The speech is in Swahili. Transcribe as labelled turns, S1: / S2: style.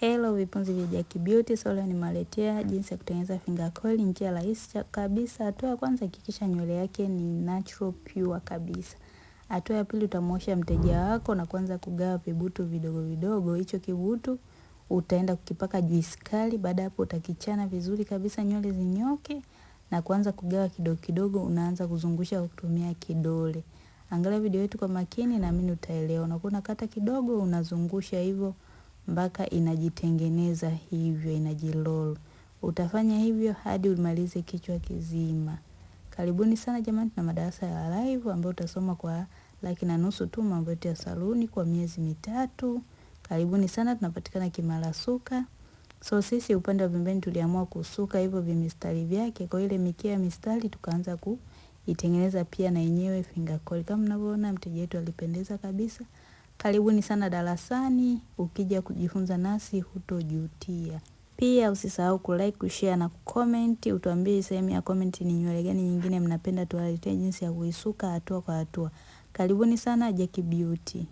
S1: Hello vipenzi vya Jack Beauty, so leo nimewaletea jinsi ya kutengeneza finger coil, njia rahisi kabisa. Hatua ya kwanza, hakikisha nywele yake ni natural pure kabisa. Hatua ya pili, utamwosha mteja wako na kuanza kugawa vibutu vidogo vidogo. Hicho kibutu utaenda kukipaka juice kali. Baada hapo utakichana vizuri kabisa nywele zinyoke na kuanza kugawa kidogo kidogo, unaanza kuzungusha kwa kutumia kidole. Angalia video yetu kwa makini na mimi utaelewa. Unakuwa unakata kidogo, unazungusha hivyo mpaka inajitengeneza hivyo, inajilol. Utafanya hivyo hadi umalize kichwa kizima. Karibuni sana jamani, tuna madarasa ya live ambayo utasoma kwa Laki tu, mambo yetu ya saluni kwa miezi 3. Karibuni sana, tunapatikana Kimara Suka. So sisi upande wa pembeni tuliamua kusuka hivyo vimistari vyake, kwa ile mikia mistari tukaanza kuitengeneza pia na yenyewe finger coil. Kama mnavyoona mteja wetu alipendeza kabisa. Karibuni sana darasani, ukija kujifunza nasi hutojutia. Pia usisahau kulike, kushare na kucomment. Utuambie sehemu ya comment ni nywele gani nyingine mnapenda tuwaletee jinsi ya kuisuka hatua kwa hatua. Karibuni sana Jack Beauty.